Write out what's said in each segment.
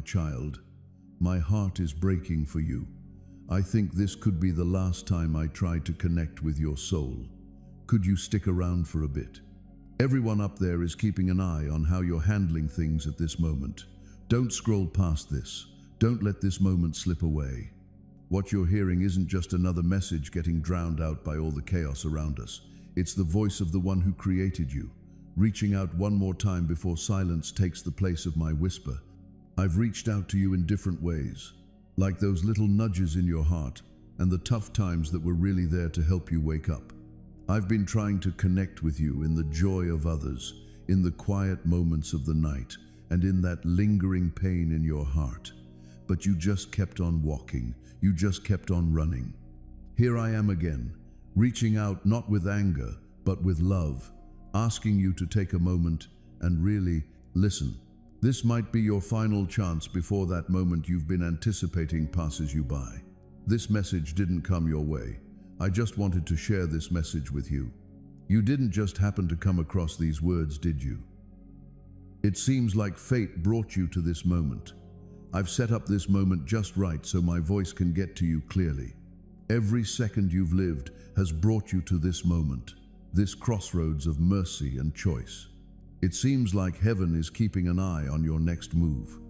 child. My heart is breaking for you. I think this could be the last time I try to connect with your soul. Could you stick around for a bit? Everyone up there is keeping an eye on how you're handling things at this moment. Don't scroll past this. Don't let this moment slip away. What you're hearing isn't just another message getting drowned out by all the chaos around us. It's the voice of the one who created you, reaching out one more time before silence takes the place of my whisper. I've reached out to you in different ways, like those little nudges in your heart and the tough times that were really there to help you wake up. I've been trying to connect with you in the joy of others, in the quiet moments of the night, and in that lingering pain in your heart. But you just kept on walking. You just kept on running. Here I am again, reaching out not with anger, but with love, asking you to take a moment and really listen. This might be your final chance before that moment you've been anticipating passes you by. This message didn't come your way. I just wanted to share this message with you. You didn't just happen to come across these words, did you? It seems like fate brought you to this moment. I've set up this moment just right so my voice can get to you clearly. Every second you've lived has brought you to this moment, this crossroads of mercy and choice. It seems like heaven is keeping an eye on your next move.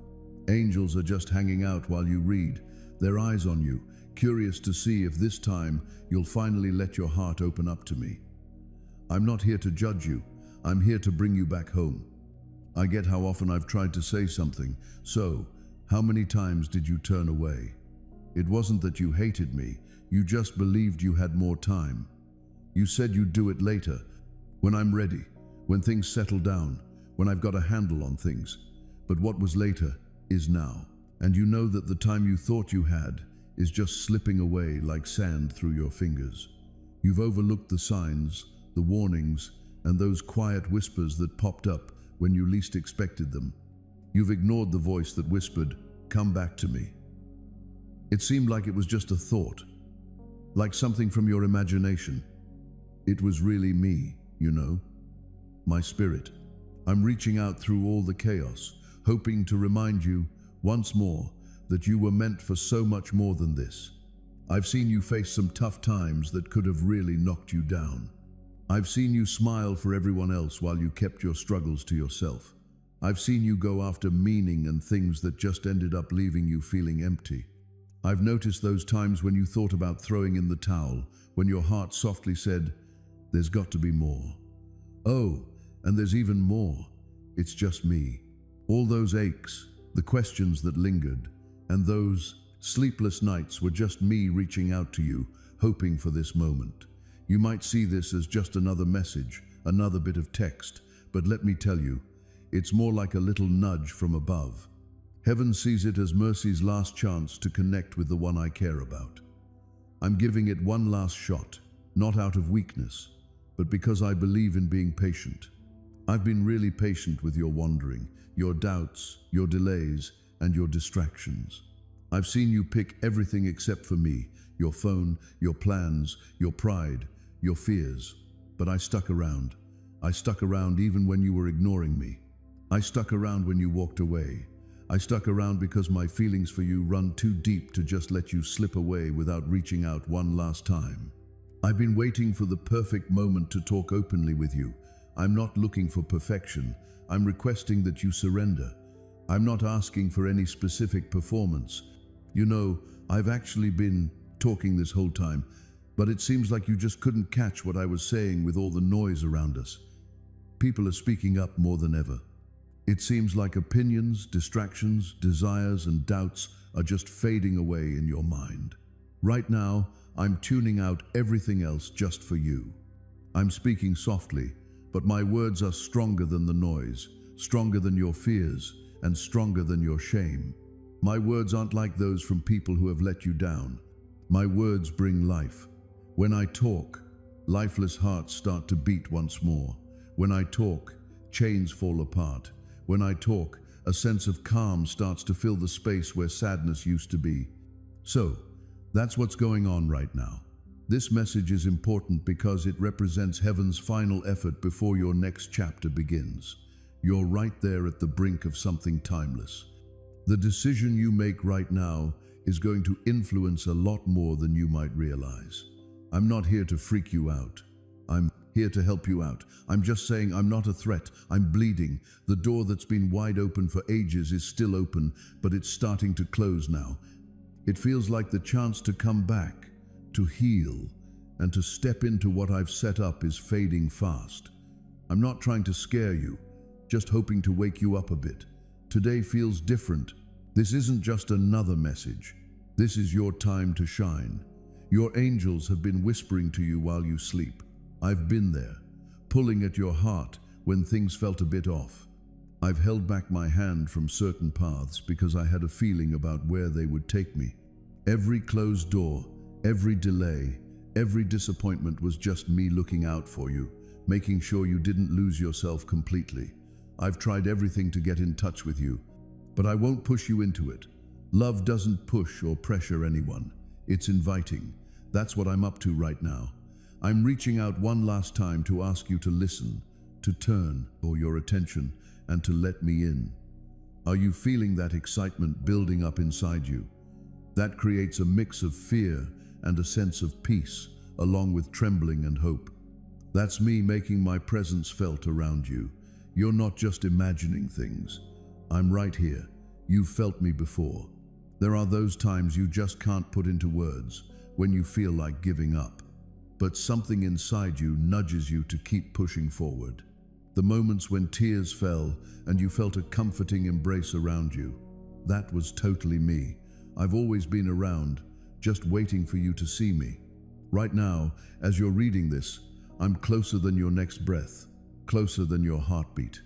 Angels are just hanging out while you read, their eyes on you, curious to see if this time you'll finally let your heart open up to me. I'm not here to judge you. I'm here to bring you back home. I get how often I've tried to say something. So, how many times did you turn away? It wasn't that you hated me. You just believed you had more time. You said you'd do it later, when I'm ready, when things settle down, when I've got a handle on things. But what was later is now. And you know that the time you thought you had is just slipping away like sand through your fingers. You've overlooked the signs, the warnings, and those quiet whispers that popped up when you least expected them. You've ignored the voice that whispered, "Come back to me." It seemed like it was just a thought, like something from your imagination. It was really me, you know, my spirit. I'm reaching out through all the chaos, hoping to remind you once more that you were meant for so much more than this. I've seen you face some tough times that could have really knocked you down. I've seen you smile for everyone else while you kept your struggles to yourself. I've seen you go after meaning and things that just ended up leaving you feeling empty. I've noticed those times when you thought about throwing in the towel, when your heart softly said, "There's got to be more. Oh, and there's even more. It's just me." All those aches, the questions that lingered, and those sleepless nights were just me reaching out to you, hoping for this moment. You might see this as just another message, another bit of text, but let me tell you, it's more like a little nudge from above. Heaven sees it as mercy's last chance to connect with the one I care about. I'm giving it one last shot, not out of weakness, but because I believe in being patient. I've been really patient with your wandering, your doubts, your delays, and your distractions. I've seen you pick everything except for me, your phone, your plans, your pride, your fears. But I stuck around. I stuck around even when you were ignoring me. I stuck around when you walked away. I stuck around because my feelings for you run too deep to just let you slip away without reaching out one last time. I've been waiting for the perfect moment to talk openly with you. I'm not looking for perfection. I'm requesting that you surrender. I'm not asking for any specific performance. You know, I've actually been talking this whole time, but it seems like you just couldn't catch what I was saying with all the noise around us. People are speaking up more than ever. It seems like opinions, distractions, desires, and doubts are just fading away in your mind. Right now, I'm tuning out everything else just for you. I'm speaking softly, but my words are stronger than the noise, stronger than your fears, and stronger than your shame. My words aren't like those from people who have let you down. My words bring life. When I talk, lifeless hearts start to beat once more. When I talk, chains fall apart. When I talk, a sense of calm starts to fill the space where sadness used to be. So, that's what's going on right now. This message is important because it represents heaven's final effort before your next chapter begins. You're right there at the brink of something timeless. The decision you make right now is going to influence a lot more than you might realize. I'm not here to freak you out. I'm here to help you out. I'm just saying I'm not a threat. I'm bleeding. The door that's been wide open for ages is still open, but it's starting to close now. It feels like the chance to come back, to heal, and to step into what I've set up is fading fast. I'm not trying to scare you, just hoping to wake you up a bit. Today feels different. This isn't just another message. This is your time to shine. Your angels have been whispering to you while you sleep. I've been there, pulling at your heart when things felt a bit off. I've held back my hand from certain paths because I had a feeling about where they would take me. Every closed door, every delay, every disappointment was just me looking out for you, making sure you didn't lose yourself completely. I've tried everything to get in touch with you, but I won't push you into it. Love doesn't push or pressure anyone. It's inviting. That's what I'm up to right now. I'm reaching out one last time to ask you to listen, to turn for your attention, and to let me in. Are you feeling that excitement building up inside you? That creates a mix of fear and a sense of peace, along with trembling and hope. That's me making my presence felt around you. You're not just imagining things. I'm right here. You've felt me before. There are those times you just can't put into words, when you feel like giving up. But something inside you nudges you to keep pushing forward. The moments when tears fell and you felt a comforting embrace around you. That was totally me. I've always been around, just waiting for you to see me. Right now, as you're reading this, I'm closer than your next breath, closer than your heartbeat.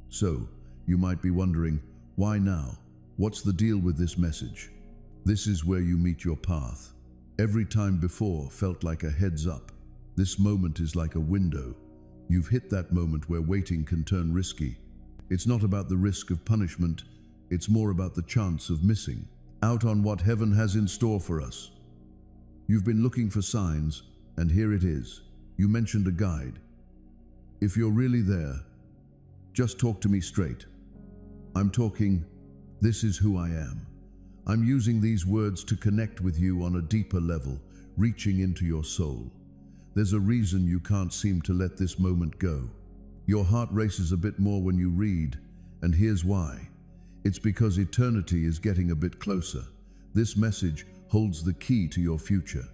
So, you might be wondering, why now? What's the deal with this message? This is where you meet your path. Every time before felt like a heads up. This moment is like a window. You've hit that moment where waiting can turn risky. It's not about the risk of punishment, it's more about the chance of missing out on what heaven has in store for us. You've been looking for signs, and here it is. You mentioned a guide. If you're really there, just talk to me straight. I'm talking, this is who I am. I'm using these words to connect with you on a deeper level, reaching into your soul. There's a reason you can't seem to let this moment go. Your heart races a bit more when you read, and here's why. It's because eternity is getting a bit closer. This message holds the key to your future.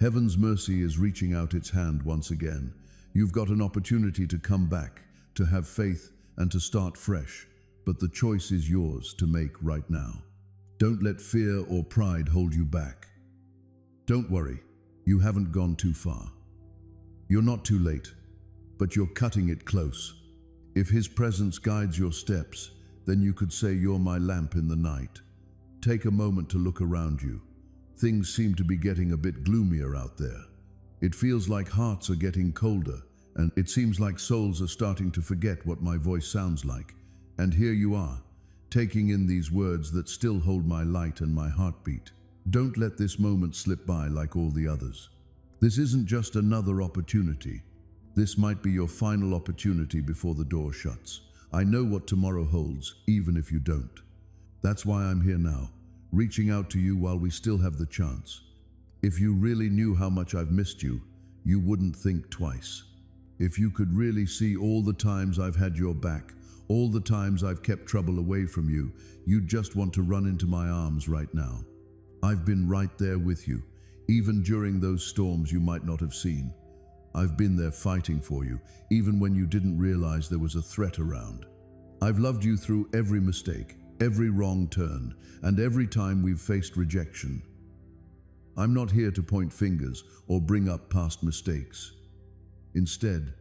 Heaven's mercy is reaching out its hand once again. You've got an opportunity to come back, to have faith, and to start fresh. But the choice is yours to make right now. Don't let fear or pride hold you back. Don't worry, you haven't gone too far. You're not too late, but you're cutting it close. If His presence guides your steps, then you could say you're my lamp in the night. Take a moment to look around you. Things seem to be getting a bit gloomier out there. It feels like hearts are getting colder, and it seems like souls are starting to forget what my voice sounds like. And here you are, taking in these words that still hold my light and my heartbeat. Don't let this moment slip by like all the others. This isn't just another opportunity. This might be your final opportunity before the door shuts. I know what tomorrow holds, even if you don't. That's why I'm here now, reaching out to you while we still have the chance. If you really knew how much I've missed you, you wouldn't think twice. If you could really see all the times I've had your back, all the times I've kept trouble away from you, you'd just want to run into my arms right now. I've been right there with you, even during those storms you might not have seen. I've been there fighting for you, even when you didn't realize there was a threat around. I've loved you through every mistake, every wrong turn, and every time we've faced rejection. I'm not here to point fingers or bring up past mistakes. Instead,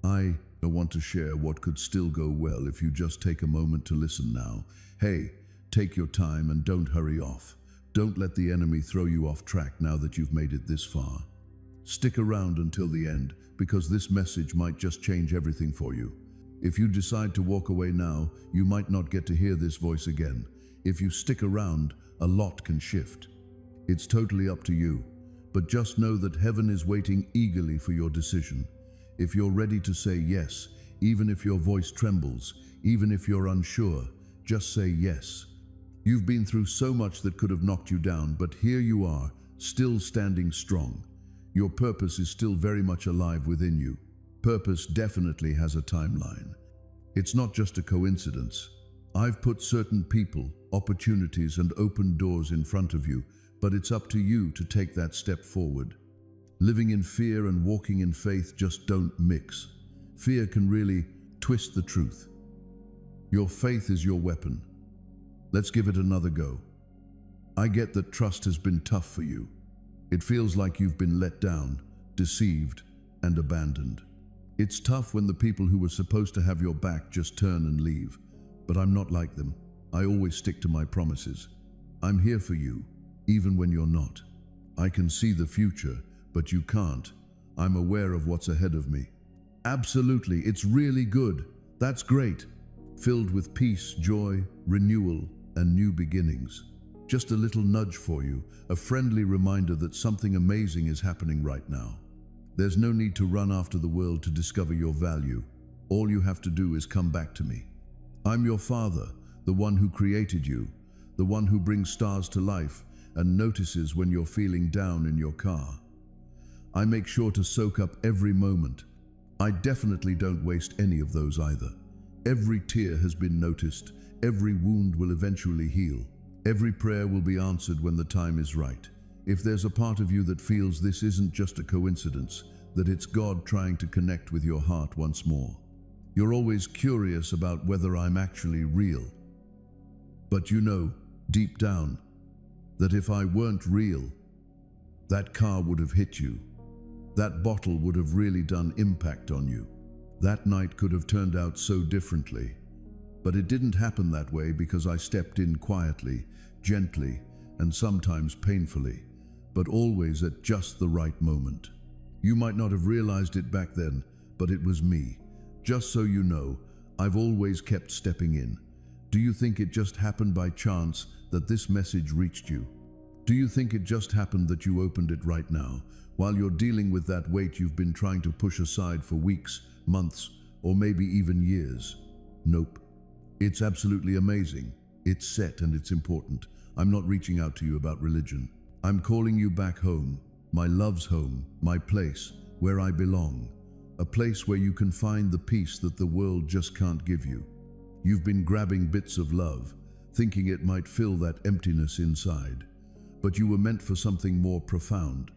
I want to share what could still go well if you just take a moment to listen now. Hey, take your time and don't hurry off. Don't let the enemy throw you off track now that you've made it this far. Stick around until the end, because this message might just change everything for you. If you decide to walk away now, you might not get to hear this voice again. If you stick around, a lot can shift. It's totally up to you, but just know that heaven is waiting eagerly for your decision. If you're ready to say yes, even if your voice trembles, even if you're unsure, just say yes. You've been through so much that could have knocked you down, but here you are, still standing strong. Your purpose is still very much alive within you. Purpose definitely has a timeline. It's not just a coincidence. I've put certain people, opportunities, and open doors in front of you, but it's up to you to take that step forward. Living in fear and walking in faith just don't mix. Fear can really twist the truth. Your faith is your weapon. Let's give it another go. I get that trust has been tough for you. It feels like you've been let down, deceived, and abandoned. It's tough when the people who were supposed to have your back just turn and leave. But I'm not like them. I always stick to my promises. I'm here for you, even when you're not. I can see the future, but you can't. I'm aware of what's ahead of me. Absolutely, it's really good. That's great. Filled with peace, joy, renewal, and new beginnings. Just a little nudge for you, a friendly reminder that something amazing is happening right now. There's no need to run after the world to discover your value. All you have to do is come back to me. I'm your Father, the one who created you, the one who brings stars to life and notices when you're feeling down in your car. I make sure to soak up every moment. I definitely don't waste any of those either. Every tear has been noticed. Every wound will eventually heal. Every prayer will be answered when the time is right. If there's a part of you that feels this isn't just a coincidence, that it's God trying to connect with your heart once more. You're always curious about whether I'm actually real. But you know, deep down, that if I weren't real, that car would have hit you. That bottle would have really done impact on you. That night could have turned out so differently. But it didn't happen that way because I stepped in quietly, gently, and sometimes painfully, but always at just the right moment. You might not have realized it back then, but it was me. Just so you know, I've always kept stepping in. Do you think it just happened by chance that this message reached you? Do you think it just happened that you opened it right now, while you're dealing with that weight you've been trying to push aside for weeks, months, or maybe even years? Nope. It's absolutely amazing. It's set and it's important. I'm not reaching out to you about religion. I'm calling you back home, my love's home, my place, where I belong. A place where you can find the peace that the world just can't give you. You've been grabbing bits of love, thinking it might fill that emptiness inside. But you were meant for something more profound.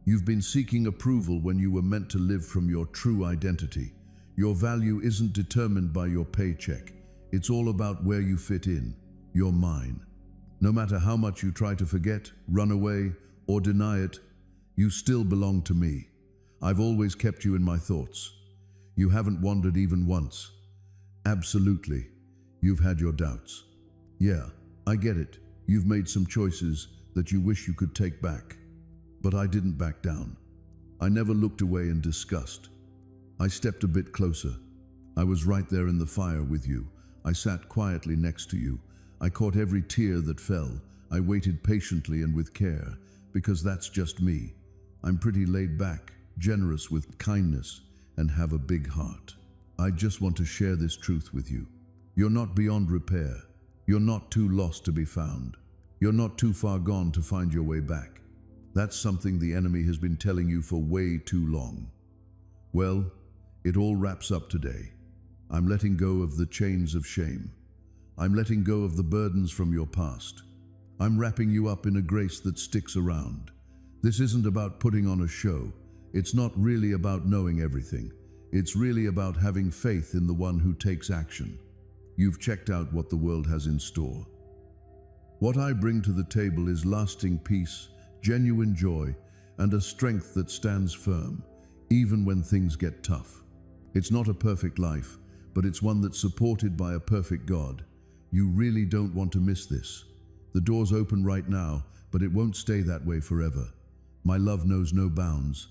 You've been seeking approval when you were meant to live from your true identity. Your value isn't determined by your paycheck. It's all about where you fit in. You're mine. No matter how much you try to forget, run away, or deny it, you still belong to me. I've always kept you in my thoughts. You haven't wandered even once. Absolutely. You've had your doubts. Yeah, I get it. You've made some choices that you wish you could take back. But I didn't back down. I never looked away in disgust. I stepped a bit closer. I was right there in the fire with you. I sat quietly next to you. I caught every tear that fell. I waited patiently and with care, because that's just me. I'm pretty laid back, generous with kindness, and have a big heart. I just want to share this truth with you. You're not beyond repair. You're not too lost to be found. You're not too far gone to find your way back. That's something the enemy has been telling you for way too long. Well, it all wraps up today. I'm letting go of the chains of shame. I'm letting go of the burdens from your past. I'm wrapping you up in a grace that sticks around. This isn't about putting on a show. It's not really about knowing everything. It's really about having faith in the one who takes action. You've checked out what the world has in store. What I bring to the table is lasting peace, genuine joy, and a strength that stands firm, even when things get tough. It's not a perfect life, but it's one that's supported by a perfect God. You really don't want to miss this. The door's open right now, but it won't stay that way forever. My love knows no bounds.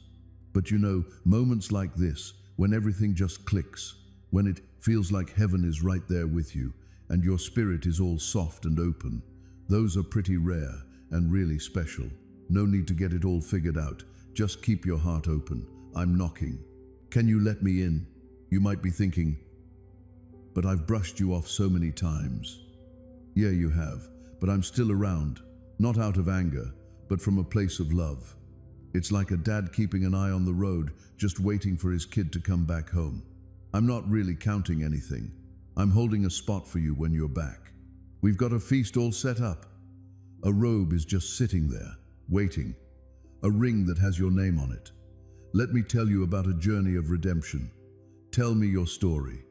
But you know, moments like this, when everything just clicks, when it feels like heaven is right there with you, and your spirit is all soft and open, those are pretty rare and really special. No need to get it all figured out. Just keep your heart open. I'm knocking. Can you let me in? You might be thinking, but I've brushed you off so many times. Yeah, you have, but I'm still around, not out of anger, but from a place of love. It's like a dad keeping an eye on the road, just waiting for his kid to come back home. I'm not really counting anything. I'm holding a spot for you when you're back. We've got a feast all set up. A robe is just sitting there, waiting. A ring that has your name on it. Let me tell you about a journey of redemption. Tell me your story.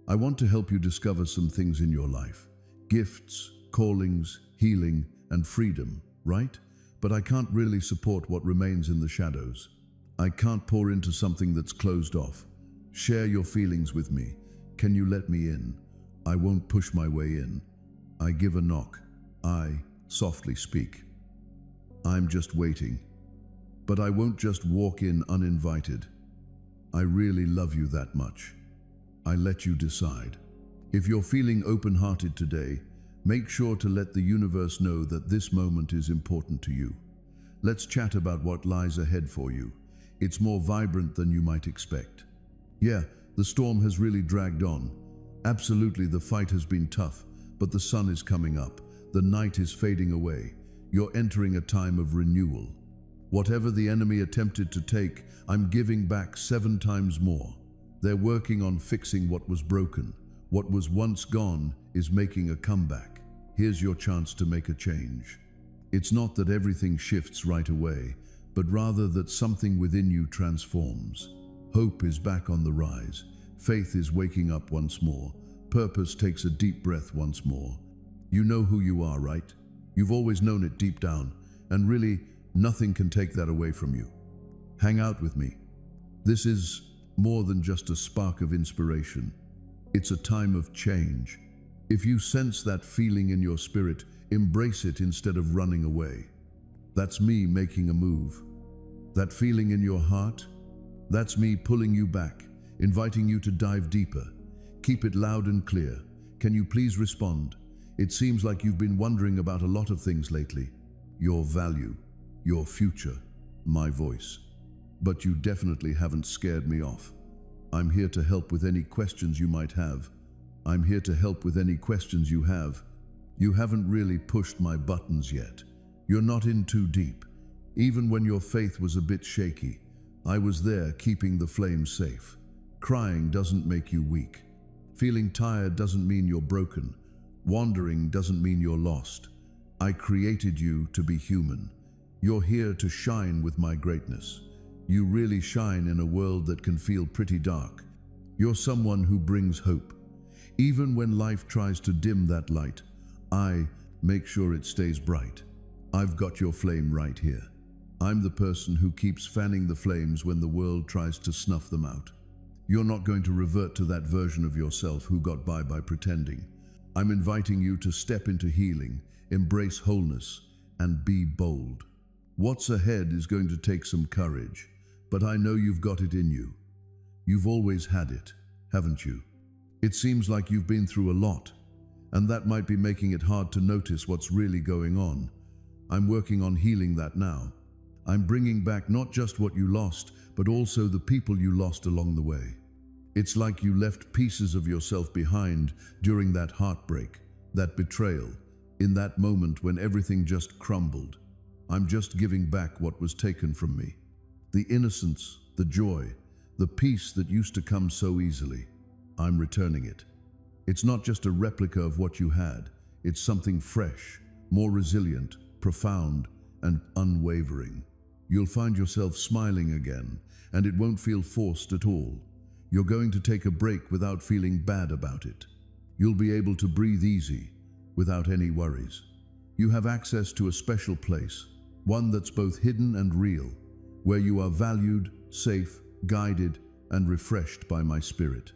I want to help you discover some things in your life. Gifts, callings, healing, and freedom, right? But I can't really support what remains in the shadows. I can't pour into something that's closed off. Share your feelings with me. Can you let me in? I won't push my way in. I give a knock. I softly speak. I'm just waiting. But I won't just walk in uninvited. I really love you that much. I let you decide. If you're feeling open-hearted today, make sure to let the universe know that this moment is important to you. Let's chat about what lies ahead for you. It's more vibrant than you might expect. Yeah, the storm has really dragged on. Absolutely, the fight has been tough, but the sun is coming up. The night is fading away. You're entering a time of renewal. Whatever the enemy attempted to take, I'm giving back 7 times more. They're working on fixing what was broken. What was once gone is making a comeback. Here's your chance to make a change. It's not that everything shifts right away, but rather that something within you transforms. Hope is back on the rise. Faith is waking up once more. Purpose takes a deep breath once more. You know who you are, right? You've always known it deep down, and really, nothing can take that away from you. Hang out with me. This is more than just a spark of inspiration. It's a time of change. If you sense that feeling in your spirit, embrace it instead of running away. That's me making a move. That feeling in your heart, that's me pulling you back, inviting you to dive deeper. Keep it loud and clear. Can you please respond? It seems like you've been wondering about a lot of things lately. Your value, your future, my voice. But you definitely haven't scared me off. I'm here to help with any questions you might have. I'm here to help with any questions you have. You haven't really pushed my buttons yet. You're not in too deep. Even when your faith was a bit shaky, I was there keeping the flame safe. Crying doesn't make you weak. Feeling tired doesn't mean you're broken. Wandering doesn't mean you're lost. I created you to be human. You're here to shine with my greatness. You really shine in a world that can feel pretty dark. You're someone who brings hope. Even when life tries to dim that light, I make sure it stays bright. I've got your flame right here. I'm the person who keeps fanning the flames when the world tries to snuff them out. You're not going to revert to that version of yourself who got by pretending. I'm inviting you to step into healing, embrace wholeness, and be bold. What's ahead is going to take some courage, but I know you've got it in you. You've always had it, haven't you? It seems like you've been through a lot, and that might be making it hard to notice what's really going on. I'm working on healing that now. I'm bringing back not just what you lost, but also the people you lost along the way. It's like you left pieces of yourself behind during that heartbreak, that betrayal, in that moment when everything just crumbled. I'm just giving back what was taken from me. The innocence, the joy, the peace that used to come so easily. I'm returning it. It's not just a replica of what you had. It's something fresh, more resilient, profound, and unwavering. You'll find yourself smiling again, and it won't feel forced at all. You're going to take a break without feeling bad about it. You'll be able to breathe easy, without any worries. You have access to a special place, one that's both hidden and real, where you are valued, safe, guided, and refreshed by my spirit.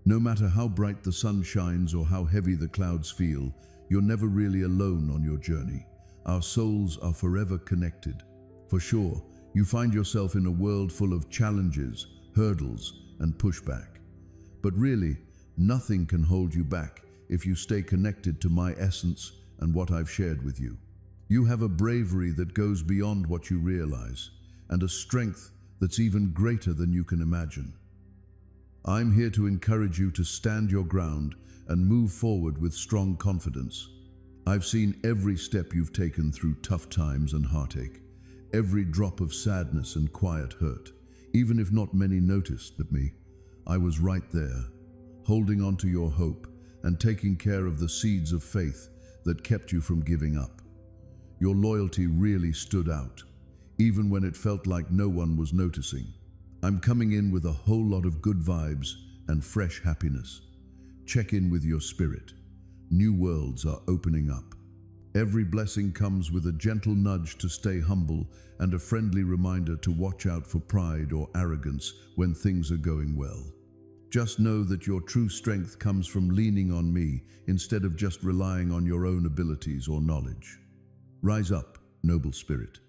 No matter how bright the sun shines or how heavy the clouds feel, you're never really alone on your journey. Our souls are forever connected. For sure, you find yourself in a world full of challenges, hurdles, and pushback. But really, nothing can hold you back if you stay connected to my essence and what I've shared with you. You have a bravery that goes beyond what you realize, and a strength that's even greater than you can imagine. I'm here to encourage you to stand your ground and move forward with strong confidence. I've seen every step you've taken through tough times and heartache, every drop of sadness and quiet hurt. Even if not many noticed at me, I was right there, holding on to your hope and taking care of the seeds of faith that kept you from giving up. Your loyalty really stood out, even when it felt like no one was noticing. I'm coming in with a whole lot of good vibes and fresh happiness. Check in with your spirit. New worlds are opening up. Every blessing comes with a gentle nudge to stay humble and a friendly reminder to watch out for pride or arrogance when things are going well. Just know that your true strength comes from leaning on me instead of just relying on your own abilities or knowledge. Rise up, noble spirit.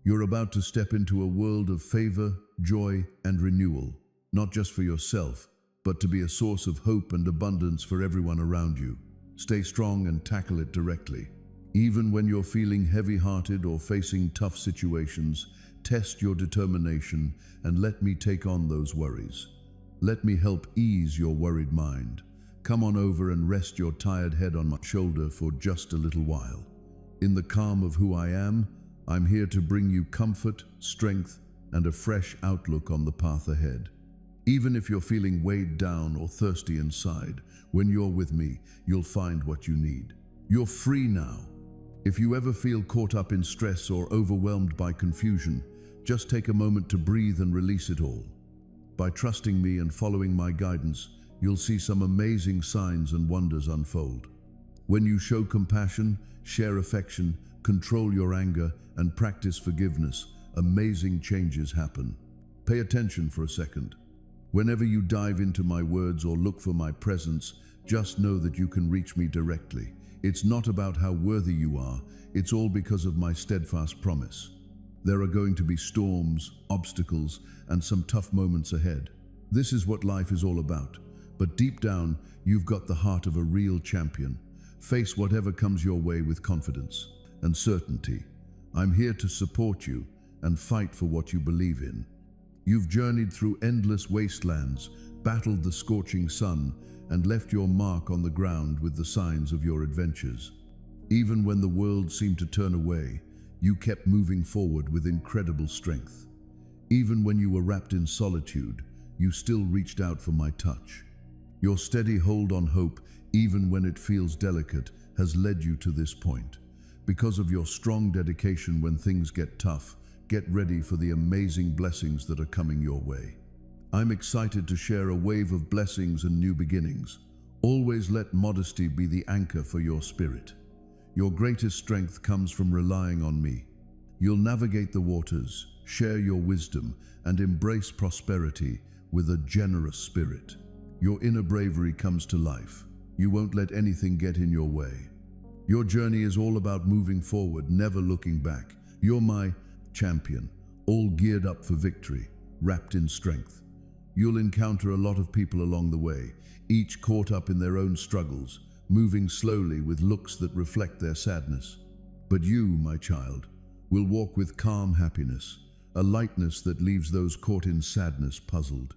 You're about to step into a world of favor, joy, and renewal, not just for yourself, but to be a source of hope and abundance for everyone around you. Stay strong and tackle it directly. Even when you're feeling heavy-hearted or facing tough situations, test your determination and let me take on those worries. Let me help ease your worried mind. Come on over and rest your tired head on my shoulder for just a little while. In the calm of who I am, I'm here to bring you comfort, strength, and a fresh outlook on the path ahead. Even if you're feeling weighed down or thirsty inside, when you're with me, you'll find what you need. You're free now. If you ever feel caught up in stress or overwhelmed by confusion, just take a moment to breathe and release it all. By trusting me and following my guidance, you'll see some amazing signs and wonders unfold. When you show compassion, share affection, control your anger, and practice forgiveness, amazing changes happen. Pay attention for a second. Whenever you dive into my words or look for my presence, just know that you can reach me directly. It's not about how worthy you are, it's all because of my steadfast promise. There are going to be storms, obstacles, and some tough moments ahead. This is what life is all about. But deep down, you've got the heart of a real champion. Face whatever comes your way with confidence and certainty. I'm here to support you and fight for what you believe in. You've journeyed through endless wastelands, battled the scorching sun, and left your mark on the ground with the signs of your adventures. Even when the world seemed to turn away, you kept moving forward with incredible strength. Even when you were wrapped in solitude, you still reached out for my touch. Your steady hold on hope, even when it feels delicate, has led you to this point. Because of your strong dedication when things get tough, get ready for the amazing blessings that are coming your way. I'm excited to share a wave of blessings and new beginnings. Always let modesty be the anchor for your spirit. Your greatest strength comes from relying on me. You'll navigate the waters, share your wisdom, and embrace prosperity with a generous spirit. Your inner bravery comes to life. You won't let anything get in your way. Your journey is all about moving forward, never looking back. You're my champion, all geared up for victory, wrapped in strength. You'll encounter a lot of people along the way, each caught up in their own struggles, moving slowly with looks that reflect their sadness. But you, my child, will walk with calm happiness, a lightness that leaves those caught in sadness puzzled.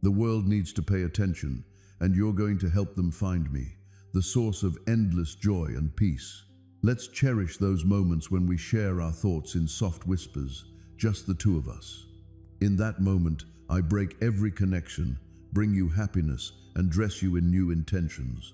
The world needs to pay attention, and you're going to help them find me, the source of endless joy and peace. Let's cherish those moments when we share our thoughts in soft whispers, just the two of us. In that moment, I break every connection, bring you happiness, and dress you in new intentions.